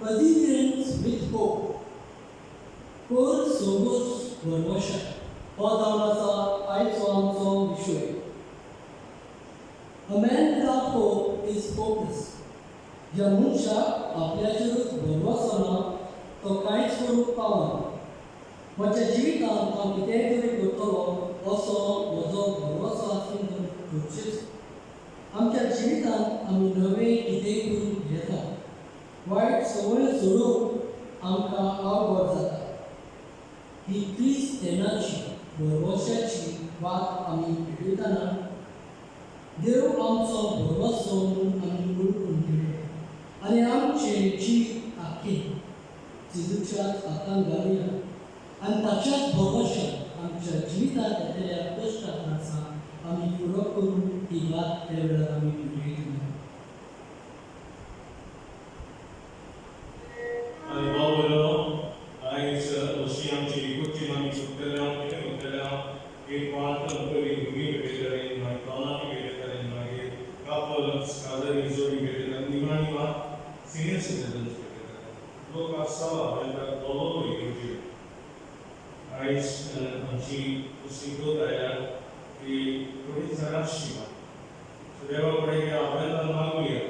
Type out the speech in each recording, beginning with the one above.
Perseverance with hope. Core Somos Vermosha. हो जावन आसा आयचो आमचो विशय. A man without hope is hopeless. ज्या मनशाक आपल्याचेरूच भरवसो ना तो कांयच करूंक पावना. म्हज्या जिवितांत हांव कितेंय तरी करतलो असो म्हजो भरवसो आसूंक गरजेचो. आमच्या जिवितांत आमी नवें कितेंय करूंक येता. वायट संवय सोडूंक आमकां आवड जाता. ही क्रिस्तांवाची भरवशाची वाट आमी पेटयतना देव आमचो भरवसो म्हणून आमी ओळखून घेवया आनी आमचें जीव आख्खें जेजूच्याच हातांत घालुया आनी ताच्याच भरवशान आमच्या जिवितांत येतल्या कश्टां त्रासांक आमी पुरो करून ती वाट त्या वेळार आमी पेटयतले. एक वाट बरी भुमी भेटयतले मागीर तोनाक भेटयतले मागीर कपल्स कादरी जोडी भेटयतले निमाणी वाट सिनियर सिटीजन्स भेटयतले लोक आसा हांवें दोलो घेवची आयज आमची शिकवत आयल्यार की थोडी जराशी वाट देवा कडेन हांवें मागुया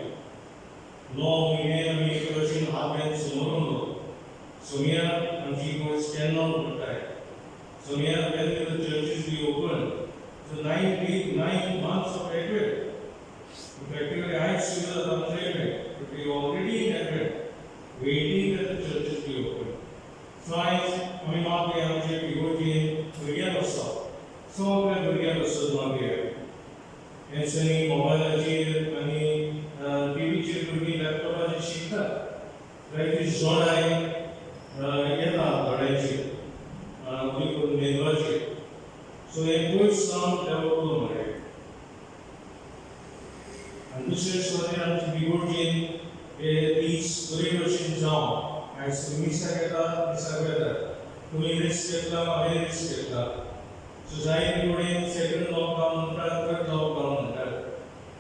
9 म्हयने आमी एक भशेन हात घेवन समोरून सोमिया आमची गोंय स्टँड आउट करताय. So we are when the churches be open, so 9 months of Advent. Practically, I see the Advent, but we already in Advent, waiting that the churches be open. So I mean, not the answer we go in Korean also. So we are Korean also not here. And so any mobile chair, any TV chair could be laptop as a shifter. Like this John we could negotiate. So a good sound developed. And this is what I am to be working these corridors down. As Misagata, to me this ketla, I this ketla. So I am second lockdown, third lockdown.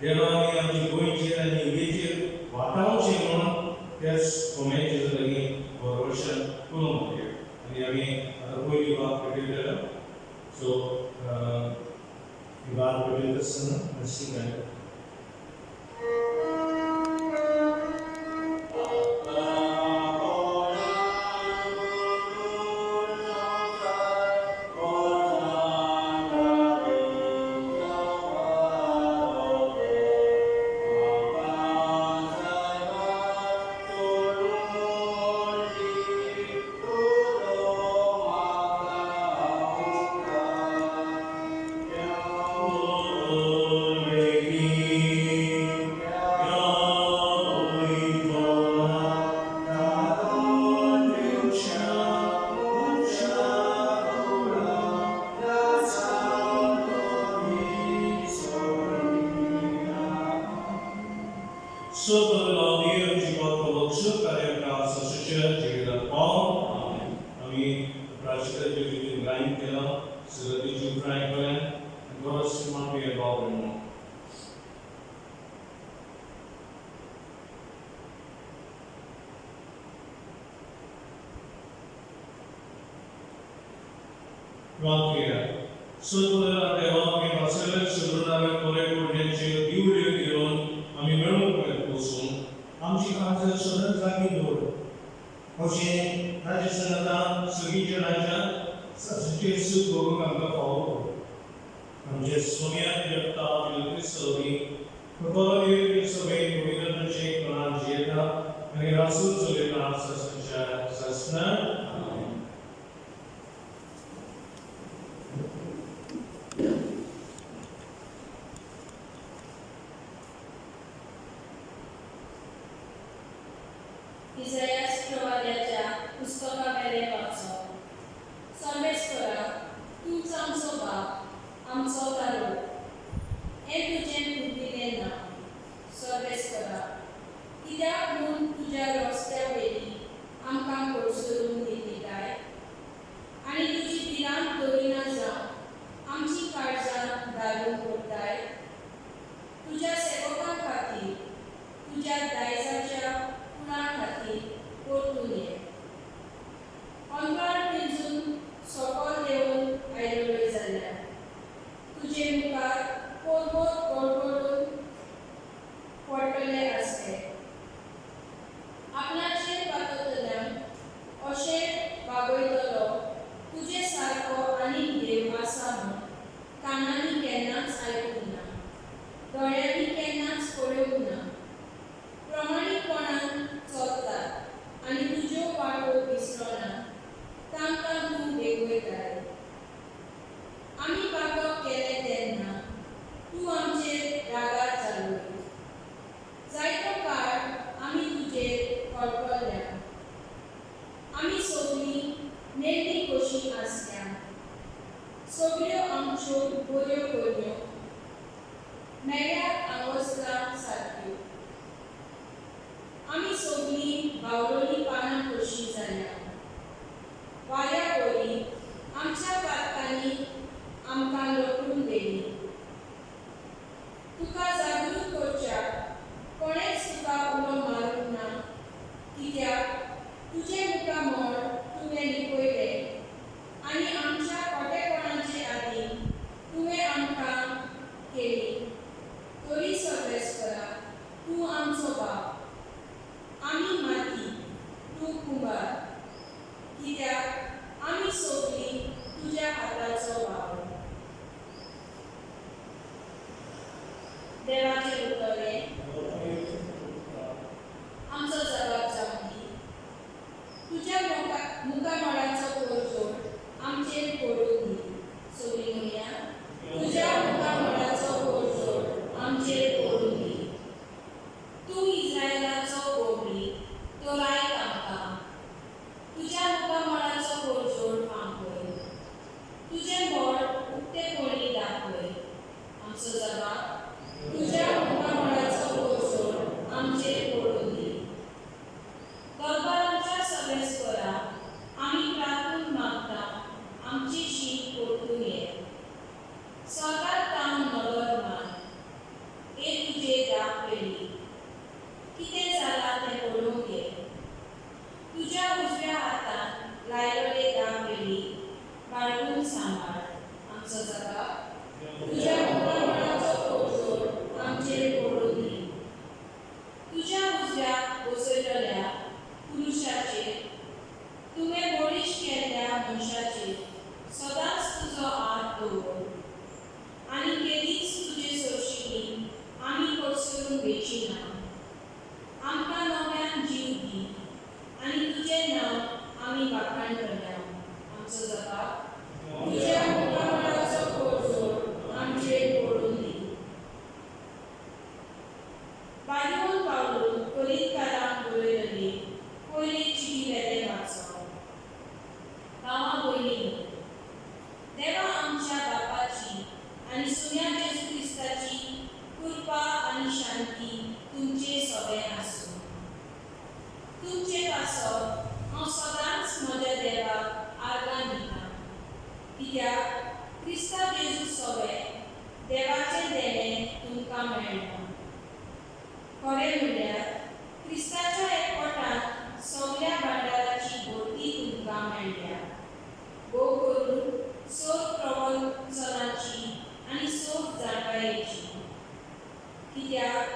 There are going to and engage what else you want, yes, comment again for Russian Columbia. And I mean, कोई बात करेगा so बात करेगा सना अच्छी है. So the development of select children collect potential due given आम्ही मिळवून पोसून आमची खातर सदन जागी दवर अशें राजस्थानांत सगळींच्या राज्यांत सासूचेर सूख भोगूंक आमकां फावो आमचे सोनिया जगताप क्रिस्तोवी प्रबोधक सभे गोविंदाचे कोणाक जेता आनी रासूल चलयता सासूच्या सासणाक इसायास प्रवाद्याच्या पुस्तकावेले वाचो. सर्वेस करा, तूंच आमचो बाप, आमचो तारो. हें तुजें बुद्दीलें नांव. सर्वेस करा, कित्याक म्हूण तुज्या रस्त्या वयली आमकां कोसळून दिली काय? आनी तुजी दिलांत दवरिना जावन आमची काळजां दारून कोरताय. तुज्या सेवकां खातीर, तुज्या दायजाच्या कुळां खातीर फळफळल्या. आमी सगळीं नेटी कशी आसल्या. सगळ्यो आमच्यो बऱ्यो कळ्यो मेळ्ळ्यात आंगवस्त्रां सारक्यो. आमी सगळीं भावलोली पानां कशी जाल्या. वाऱ्या वरी आमच्या पातकांनी आमकां लोटून गेली. तुका जागृत करच्याक कोणेच तुका उलो मारूंक ना, कित्याक तुजें मुखामळ तुवें लिपयलें आनी आमच्या खोटेपणाचे आदीं तुवें आमकां केली. तरी सर्वेस्परा, तूं आमचो बाप. आमी माती, तूं कुंभार, कित्याक आमी सगळीं तुज्या हाताचो भाव. देवाचें उतरलें. आमचो जबाब जावन दी. तुज्या मुखामळाचो कोरजोड आमचेर पडून दी. सगळीं म्हणया, तुज्या मुखामळाचो कोरजोड आमचेर पडून दी. तूं इस्रायेलाचो गोबरी, तो लायक आमकां. तुज्या मुखामळाचो कोरजोड फांपय. तुजें बोड उक्तेपणी दाखय. आमचो जबाब, तुज्या मुखामळाचो कोरजोड आमचेर पडून दी. दरबाराच्या सर्वेस्परा, आमी प्रार्थून मागता, आमची शीक परतून ये. स्वर्गांत काम नदर मान, ए तुजे दाग पेली. कितें जालां तें पळोवंक ये. तुज्या उजव्या हातान लायलोले दाग पेली बाळगून सांबाळ. आमचो जबाब, तुज्या मुखामळाचो कोरजोड आमचेर पडून दी. तुज्या उजव्याक बसयलोल्या पुरुषाचेर, तुवें बळीश केल्ल्या मनशाचेर सदांच तुजो हात दवर. आनी केदींच तुजे सोरशिल्लीं आमी कडसरून वेची ना. आमकां नव्यान जीव दी आनी तुजें नांव आमी वाखाण करया. आमचो जबाब, तुज्या मुखामळाचो कोरजोड आमचेर पडून दी. बायलोन पावलून करीतकारांक बरयल्ली पयली चिटी वेतें वाचप. भावां भयणींनो, देवा आमच्या बापाची आनी सुन्या जेजू क्रिस्ताची कृपा आनी शांती तुमचे सोबें आसूं. तुमचे पासत हांव सदांच म्हज्या देवाक आर्गां दितां, कित्याक क्रिस्ता जेजू सोबें देवाचें देणें तुमकां मेळ्ळां. खरें म्हणल्यार क्रिस्ताच्या एकवटांत सगळ्या भांडाराची भरती तुमकां मेळ्ळ्या. भोव करून सोब प्रवचनाची आनी सोब जाणकायेची. कित्याक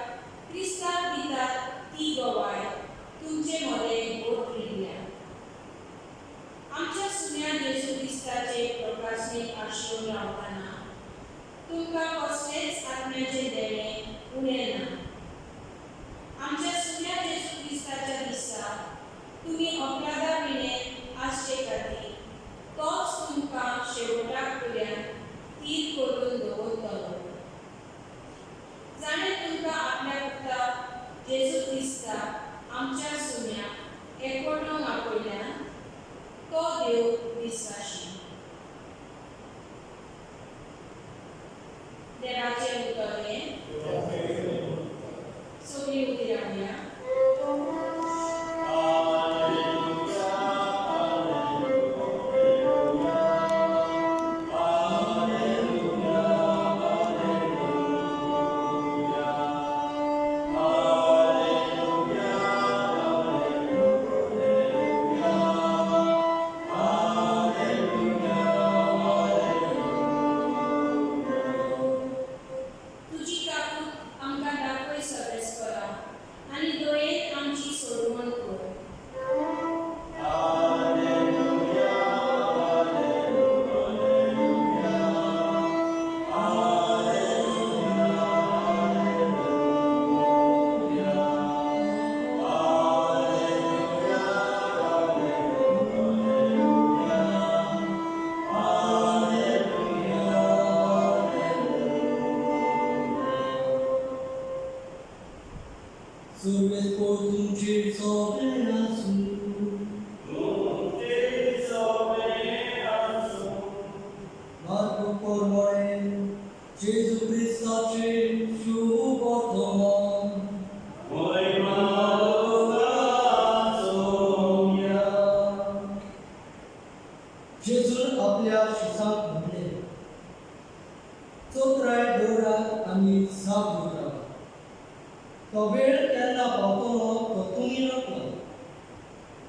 क्रिस्ताक दितात ती गवाय तुमचे मदें गोठ रिडल्या. आमच्या सुन्या जेजू क्रिस्ताचे प्रकाशनेक आशेवन रावतना तुमकां कसलेंच आत्म्याचें देणें उणें ना. आमच्या सुन्या जेजू क्रिस्ताच्या दिसा तुमी अकलादा विणें आसचे खातीर तोच तुमकां शेवटाक पर्यंत तीर करून दवरतलो. जाणें तुमकां आपल्या पुता जेजू क्रिस्ताक आमच्या सुन्याक एकवटूंक आपयल्यान तो देव विस्वाशी. देवाचें उतरलें. सगळीं उबीं रावया. Survey Sporting Trades of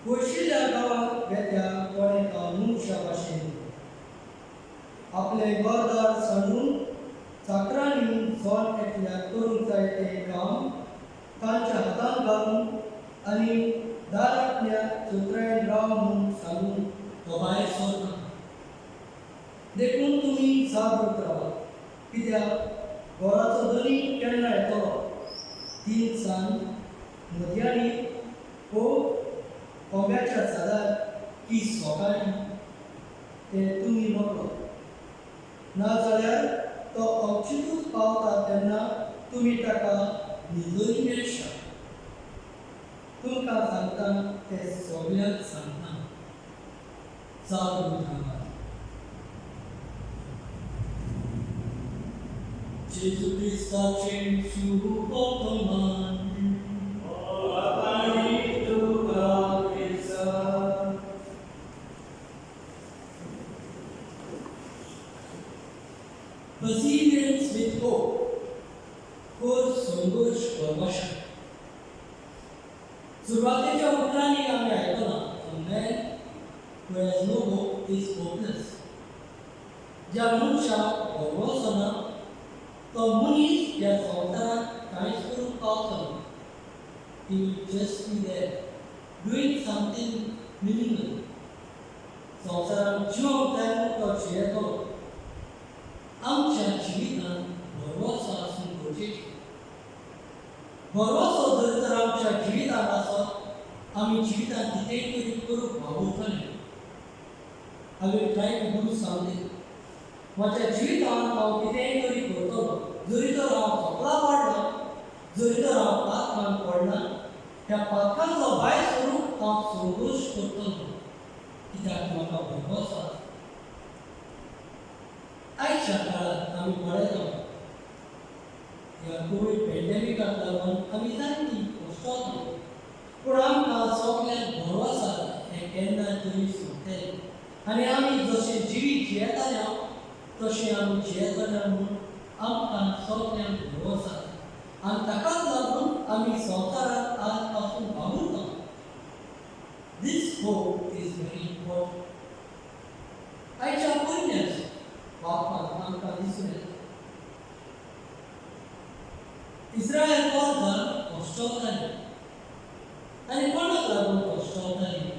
वशिल्या गांवांत वेत्या कोणे मनूच्या भाशेन आपले घरदार सांडून चाकरांनी जोन एकल्याक करूंक जाय तें काम तांच्या हातांत घालून आनी दारांतल्या चोत्रायन राव म्हूण सांगून तो भायर सरता. देखून तुमी जागृत रावात, कित्याक घराचो धनी केन्ना येतलो तीन सांज मदयानी कोंब्याच्या झाडार की सोकाळी तें तुमी नकळो. नाजाल्यार तो अवचितूच पावता तेन्ना तुमी ताका न्हिदोरी मेळटा. तुमकां सांगता तें सगळ्यांक सांगता, जागृत रावात. जेजू क्रिस्ताचें शुभ वर्तमान Perseverance with hope, खोर संघर्ष परवशा. सुरुवातीच्या उतरांनी आमी आयकलां, a man who has no hope is hopeless. ज्या मनशाक भरवसो ना तो मनीस ह्या संवसारांत कांयच करूंक पावतलो. He will just be there, doing something meaningless. संवसारांत जिवंक जाय म्हूण तो जियेतलो. आमच्या जिवितांत भरवसो आसूंक गरजेचें. भरवसो जर तर आमच्या जिवितांत आसत, आमी जिवितांत कितेंय तरी करूंक वावुरतले. I will try to do something. म्हज्या जिवितांत हांव कितेंय तरी करतलो. जरी तर हांव थकला पडना, जरी तर हांव पातकान पडना, ह्या पातकांतलो भायर सरूंक हांव संघर्श करतलो, कित्याक म्हाका भरवसो आसा. आयच्या काळांत आमी पळयता ह्या कोवीड पॅन्डेमिकाक लागून आमी जायतीं कश्टां, पूण आमकां सगळ्यांक भरवसो आसा हें केन्ना तरी सोंपतलें. आनी आमी जशें जिवीत जियेताले तशें आमी जियेतले म्हूण आमकां सगळ्यांक भरवसो आसा. आनी ताकाच लागून आमी संवसारांत आज पासून वावुरता. This hope is very important. आयच्या पयल्याच वापाक आमकां दिसून येता इस्रायल गोंयकार कश्टावतालीं. आनी कोणाक लागून कश्टावतालीं?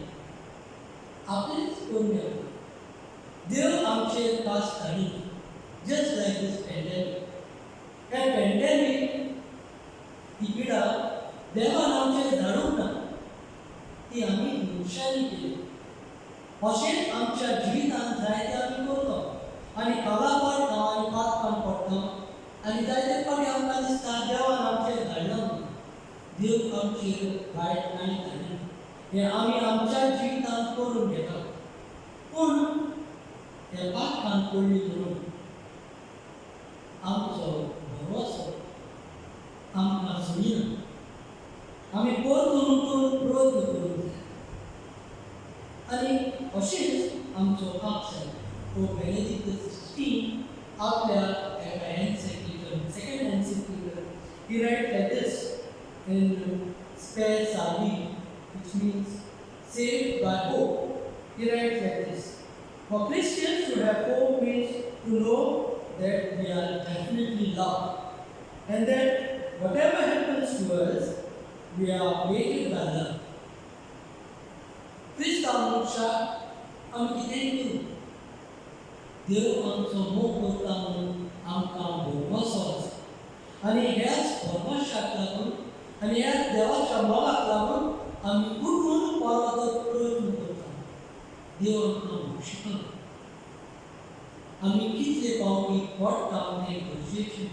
आपलेच पुण्य. देव आमचेर पास धाडी, जस्ट लायक दीस पॅन्डेमिक. हे पॅन्डेमिक ही पिडा देवान आमचेर धाडूंक ना, ती आमी मनशांनी केली. अशेंच आमच्या जिवितांत जायते आमी करता आनी काला पडटा आनी पातकान पडटा आनी जायते फावटी आमकां दिसता देवान आमचेर धाडला म्हणून. देव आमचेर वायट कांय धाडना. हें आमी आमच्या जिवितांत करून घेता. पूण हे पातकान पडली म्हणून आमचो भरवसो आमकां सोडिना. आमी परतून प्रयत्न करूंक जाय. आनी अशेंच आमचो पापसार पोप बेनेडिक्ट XVI आपल्या एका एन्सिक्लिकल, second एन्सिक्लिकल, he writes like this in Spes Salvi, which means saved by hope. He writes like this: for Christians to have hope means to know that we are definitely loved and that whatever happens to us, we are weighted by love. क्रिस्तांव मनशाक आमी कितेंय करूं, देव आमचो मोग करता म्हणून आमकां भरवसो आसा. आनी ह्याच भरवशाक लागून आनी ह्याच देवाच्या मोगाक लागून आमी उठून परत प्रयत्न करता. देव आमकां मोग शिकयता. आमी कितले फावटी पडटा तें गरजेचें,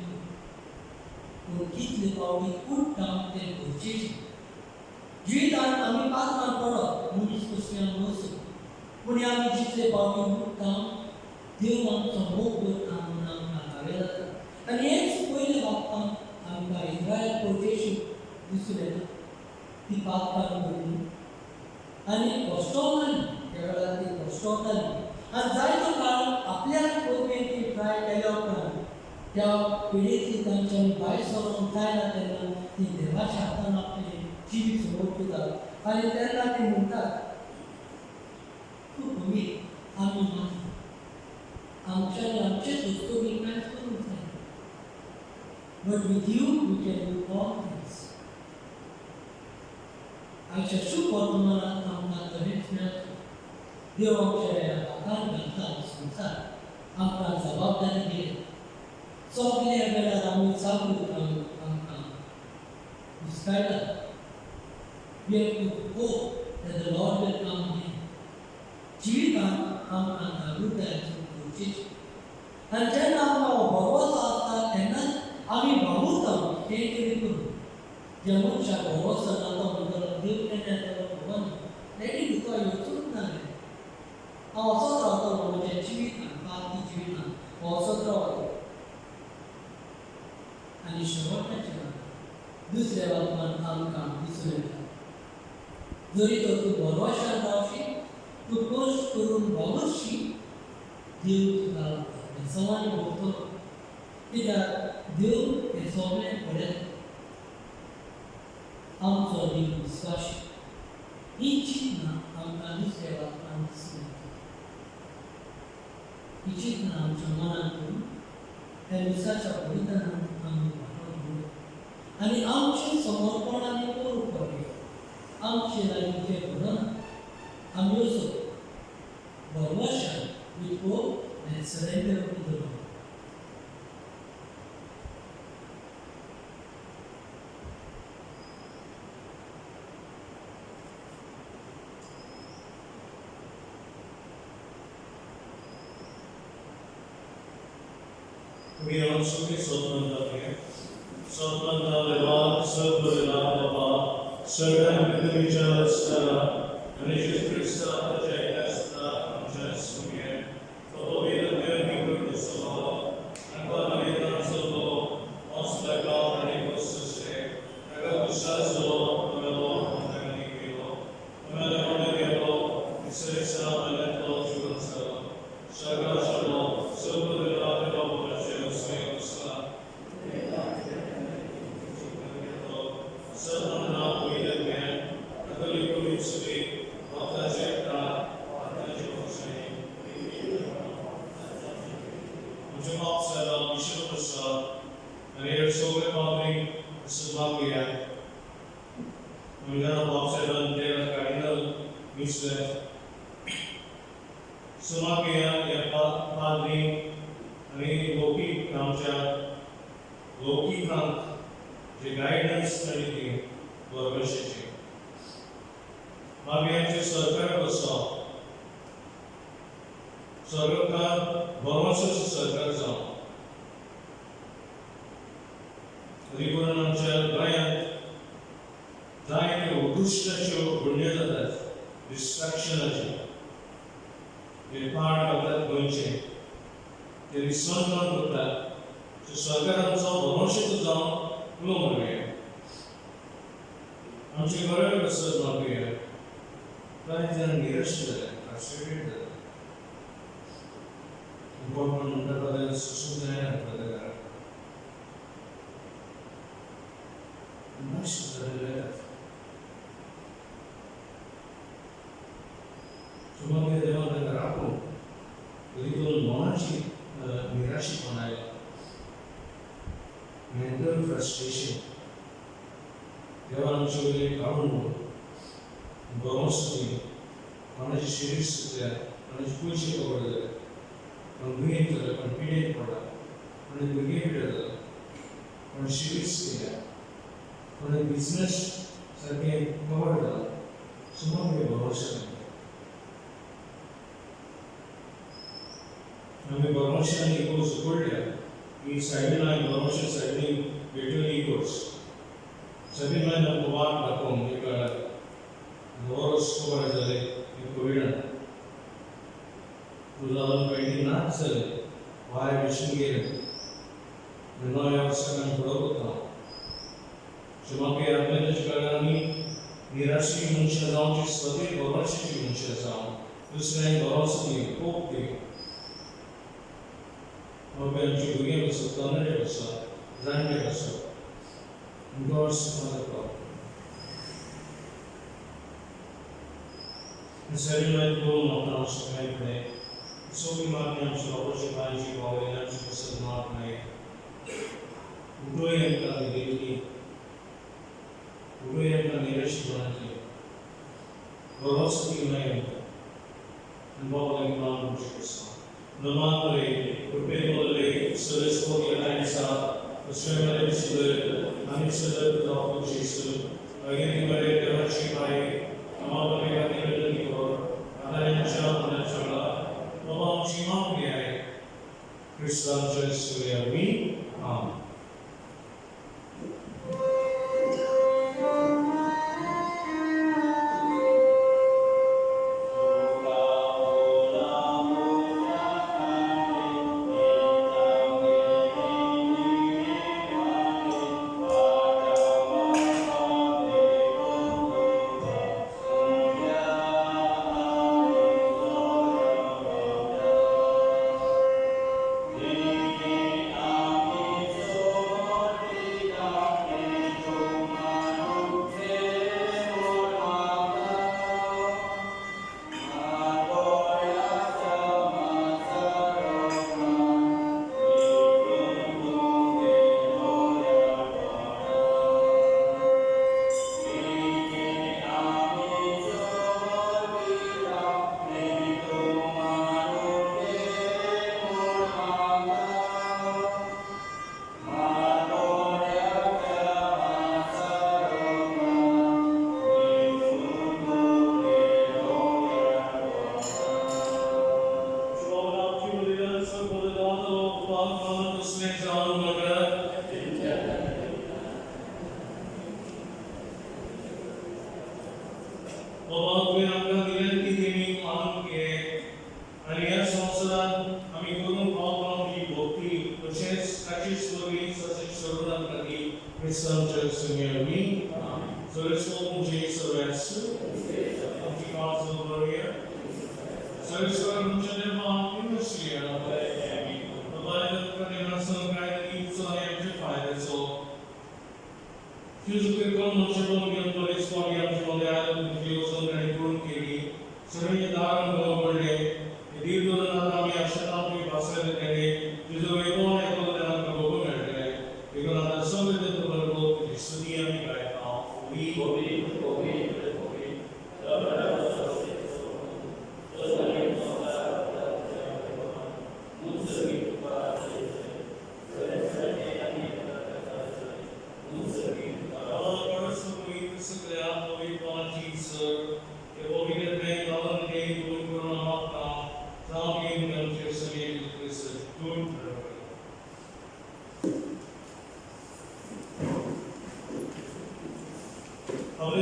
पूण कितले फावटी उठटा तें गरजेचें. जिवितांत आमी पातकान पडप मनीस कसल्यान वचूं, पूण आमी जितले फावटी उठटा देव आमचो मोग करता म्हणून आमकां हावें जाता. आनी हेच पयले बाबतींत आमकां इस्रायल परदेशी दिसून येता. ती पातकान पडली आनी कश्टावतालीं. त्या वेळार ती कश्टावतालीं आनी जायतो काळ आपल्याक पयलें ती ट्राय केल्या उपरांत त्या पिडेंतली तांच्यांनी भायर सरोंक जायना तेन्ना ती देवाच्या हातान आपले जिवीत समोर घेतात आणि त्यांना ते म्हणतात खूप कमी आम्ही मानतो आमच्याने आमचेच वस्तू मी काहीच करूच नाही but with you we can do all things आमच्या सुख वर्तमानात आमकां तरेच मेळटा देव आमच्या हातान घालता संवसार आमकां जबाबदारी दिली चोकले वेळार आमी चालू आमकां हुस्कायला we have to hope that the Lord will come again जिवितांत आमकां जागृतायेचो गरजेचें आनी जेन्ना आमकां भरवोसो आसता तेन्नाच आमी भावूरता कितेंय तरी करून ज्या मनशाक भरवोसो ना तो म्हणटलो देव केन्ना येतलो खबर ना लेगीत तुका येवचूच ना रे हांव असोच रावतलो म्हज्या जिवितांत बाकी जिवितांत हांव असोच रावतलो आनी शेवटाच्या दुसऱ्या वाक्यान आमकां दिसून येता जरी तर तूं भरवशार रावशी तूं कश्ट करून वावरशी देव तुका बेसवानी भोगतलो कित्याक देव हें सगळें पळयता आमचो देव विस्वाशी ही चिंतना आमकां दुसऱ्या वाक्यान दिसून येता ही चिंतना आमच्या मनांत करून त्या दिसाच्या बलिदानांत आमी वांटो घेवया आनी आमचें समर्पण आमी करूंक पावया आमचे लागीं जें घडना आमी असो भरवशान with hope and surrender to the Lord. We also be Sotmanta Leva, Sabula Baba, Sardan Vidavija Stara, and Jesus Christa, the Jainasta, Jasumir, Tobia, the people to Solo, and Pamela Solo, also like all the neighbors to say, I got to Sazolo, Pamelo, and Nigilo, Pamela Nigilo, Isesa, and Letlo, Jugasala, Shaga Solo, Sabula Baba, Jerusalem. J guidance मेळटली गव्हर्नमेंटाची मागीर आमचे सरकार कसो सरकार भरवशाचो सरकार जावं तरी करून आमच्या गोंयांत जायत्यो उत्कृश्टाच्यो घडण्यो जातात डिस्ट्रॅक्शनाच्यो जे पाड घालतात गोंयचे ते विस्वंतपण करतात सरकार आमचो भरवशाचो जावं उलो म्हणूया आमचे गोंय कसो मागुया कांय जाण निराश जाले फ्रस्ट्रेटेड जाले कोण म्हणटा पळय सुसूंक जायना पळय नश्ट जालेले सुमार देवान तांकां राखून तरी दोन मनाची निराशीपण आयला mental frustration. देवान आमचे वयले काडून बरोवंक कोणाचे शरीर सुकल्या कोणाचे पयशे कवड जाले कोण दुयेंत जाले कोण पिडेंत पडला कोणी भुरगीं पिड्यार जाला कोण शरीर सुकल्या कोणी बिजनेस सारकें कवड जाला सुमार हे भरोशा आमी भरोशान इगोज पडल्या ಈ ಸೈಡಿನ ಭರವಸೆ ಸೈಡಿನ ಬಿಟ್ಟು ಈಗೋಸ್ ಸೈಡಿನ ನಮ್ಮ ವಾಟ್ ಹಾಕೋಮ್ ಈಗ ನೋರಸ್ಕೋರ್ ಜಲೆ ಈ ಕೋವಿಡ್ 2020 ನಾಟ್ ಸಲೆ ವಾಯ ವಿಶ್ವಗೆ नोया वर्षांत पडोवता शिवाके आपल्या जगांनी निराशी मनशां जावची स्वतः भरोशाची मनशां जावं दुसऱ्यांक भरोसो दी खूब दी आमची भुरगीं कसो तरणाटे कसो जाणटे कसो god's father god Settlement goal of transformation. So we might not show what you find you all in that specific mark. Doing it on the daily. Doing it on the restaurant. Velocity name. And bottling down which is the monthly, repeatedly, service for the Atlanta, the Australian Institute, and Institute of Jesus, again, very direction by Amabaka, the Lord, and then John and Chola, Obama Chimamia, Christian Church, we, Amen. So let's go to Jesus arrest. So let's go to Geneva University. The Bible contains some kind of needs on amplified. So physical control of police for the island views and improve Kiri. So when you are on the day, the deal to the Nami shut up with Pascal and Eddie, you do a more echo than a government. You're going to have some of the world to study right now. We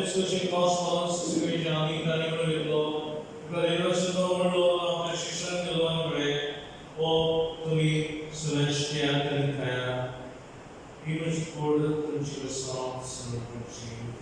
discussion costs to Johnny, Daniel, because overload of the Shishan Gilwan or to be Celestial and Kaya, image border principal songs and machine.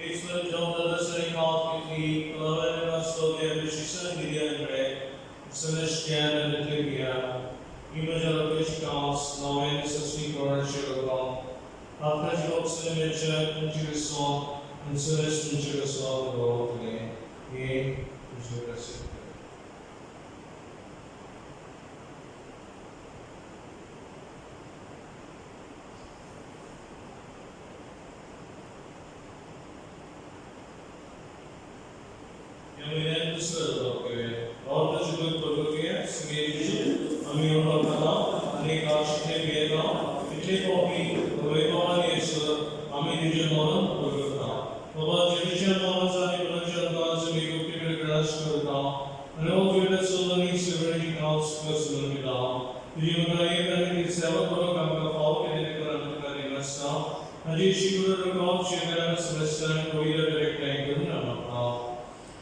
Israel John the Listening out with the Colored Astoria, Vishishan Gideon Ray, Celestial and Libya, image of which counts now in the 60 commercial after Job's image in Jerusalem and Celestial in Jerusalem the world today. Yea, Jerusalem.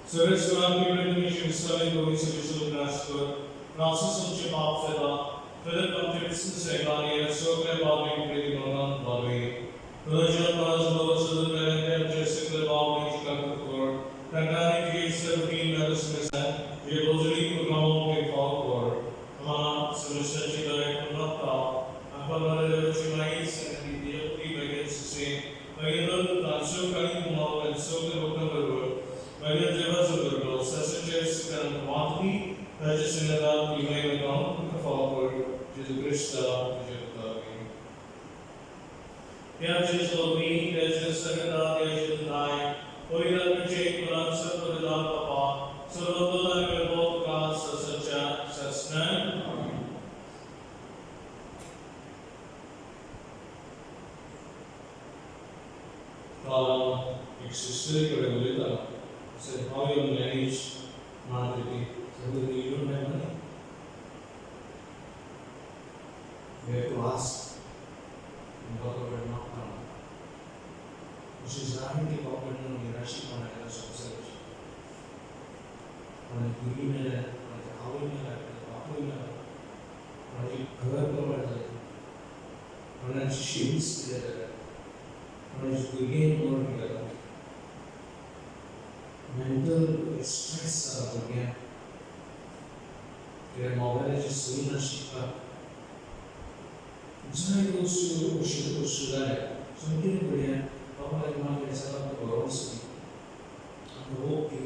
So let's go on to the mission study going to visual transfer. Francis of Chimap Feda, Philip of Tibson Segani, and Sokle Bobby Pretty Monan Bobby. Religion was low to the Jessica Bobby Chicago, Tangani Gates, of being medicine we have already become a for Ama semester kita menata apa mana semai sekarang dia pergi bagian sisi bagian transfer kali mau transfer ke bukan baru bagian jawa sebagai such kan monthly register that you may become forward Jesus Christ Ya Jesus Lobi Jesus Sagada Jesus Nai Original Picture Quran Sabbadan Papa Sarvadana Verbal God Sasacha Sasnan Kalau existed pada berita, said how you manage marketing. So you don't have money. You have to ask. And talk about knockdown. Which is having the government on the Rashi on a subset. On a green on a housing on a government on a ships on a begin or mental stress again. Their mobile is soon as she Jangan itu sudah semakin kemudian bapak lagi makan salah tu baru sih. Aku oke.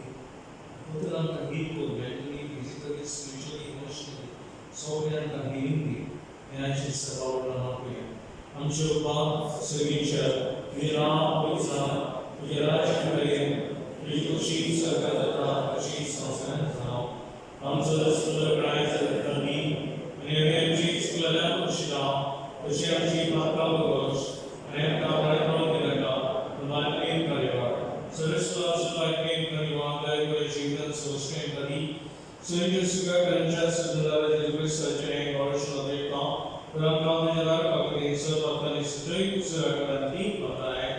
Aku dalam kehidupan mentally, physically, spiritually, emotionally. So we are healing the actions about our life. I'm sure God sevincia mira bisa mira cakapin itu sih segala sih sangat now. I'm so surprised at the need. Ini sih segala sudah Usia jiwa bagus, ayat kabar mereka, melalui karier. Serislah selain karier dari jiwa sosial tadi, sehingga juga kerja sebenarnya juga saja yang harus dilakukan. Berangkat menjelaskan bagi sebab ini sejauh serangan nanti pakai.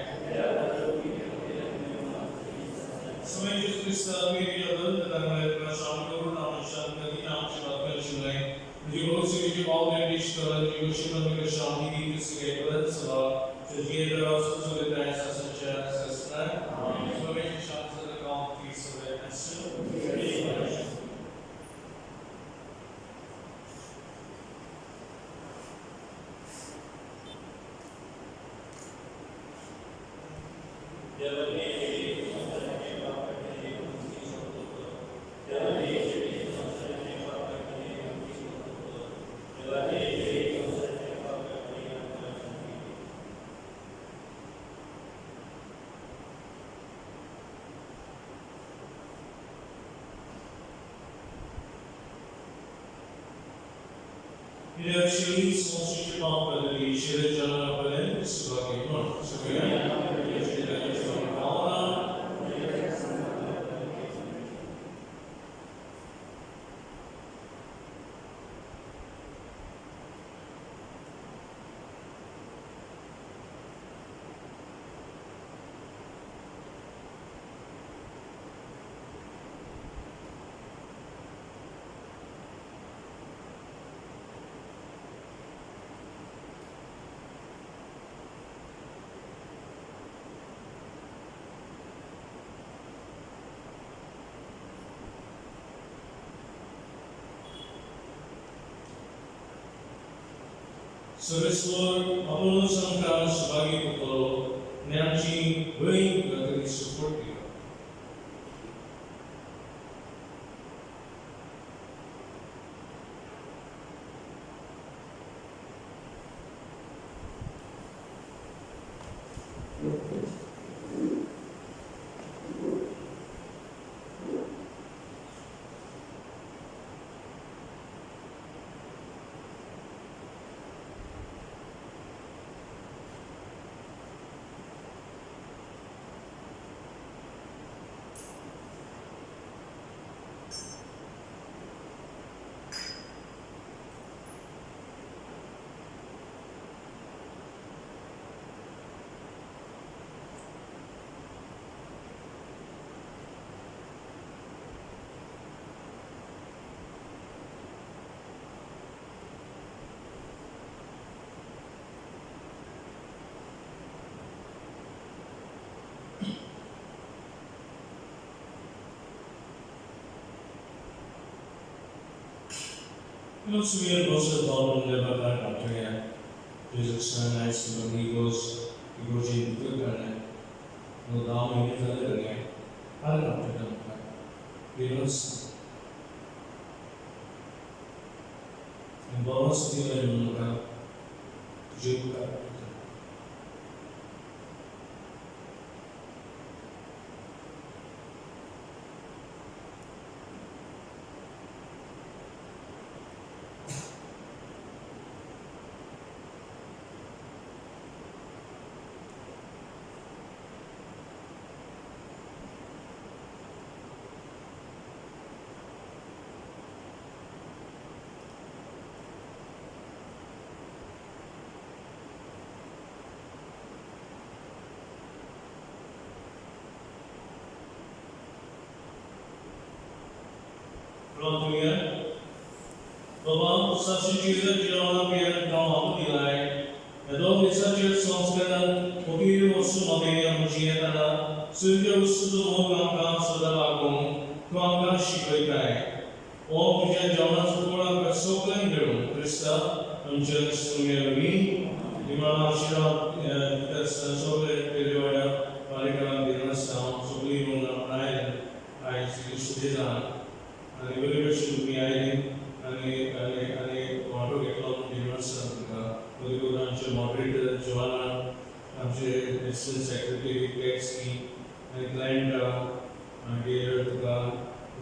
Semua itu bisa media dan mereka sambil namun tadi namun sebabkan sungai. Dios se llevó de Cristo, Dios se mandó que Shanti se quedó de sala, se quiere los otros de esa sacha sesna, so we can shout to the God peace of it and still Il a chéri son sujet par le chéri de la Palais, c'est pas qu'il mort, c'est que Serislah apapun sangkaan sebagai pukul nanti baik bagi support kita. Looks weird, most of the problem never got up to here. Jesus is nice, but he goes in the garden. No down in the other again. I don't know to them. He knows. And bonus the other one, Jacob. From here, Baba substituted Jirana Pierre Tom Dilai, and all researchers Sanskritan, Potiru Sumavia Mujiatana, Surya Sudomanga Sadavagum, Twanga Shikai, all Puja Jonas Pura Persoka Indrum, Krista, Angel Sumyavi, Imana Shira, Sansoka, Pedroya, Parikam Dinasam, Sublima Island, I see Sudan. And evaluation be adding and water economic universal the moderator Joanna, assistant secretary Lexi, and client dear to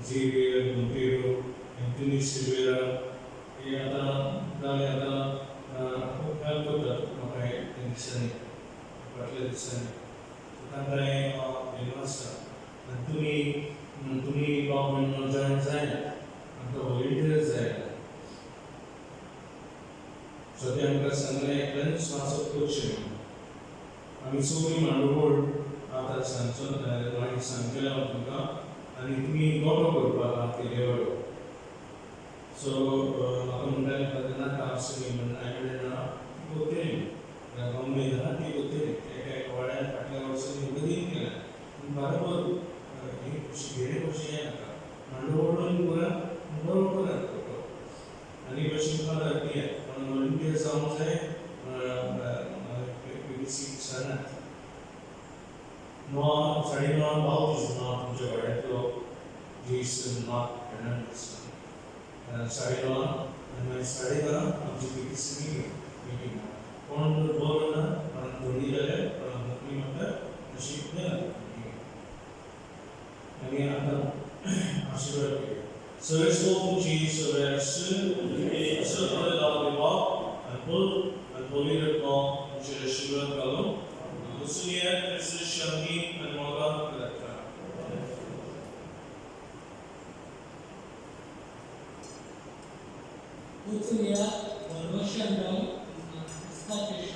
Xavier Montero, Anthony Silvera, Yata, Dayata, Alpota, okay, in the Senate, Butler Senate. Tandai University, Anthony government no join Zaya, and the volunteers Zaya. So they are Sangay cleanse mass of coaching. I mean, so many mandor after Sanson, my Sankela of Tuka, and it means not a good part of the level. So, Makamunda Padana Kapsi, and I did not go there. The Gombe, the Hati go there, a Wada Pata also in the India. In Parabur, she gave a Mandor Pura, Mandor Pura. And he was in other here, on the Olympia sounds like we see Sana. No, studying on how is not Javato, Jesus not penance. Study on, and my study on GPC meeting. On the Borona, on the leader, on the Primata, the sheep there. Any other Ashura. So let's go to Jesus, so there's a circle of the walk and pull and pull it along, which is a sugar column. Lucia, this is Shami and Moga. Utsulia, Russian down, Scottish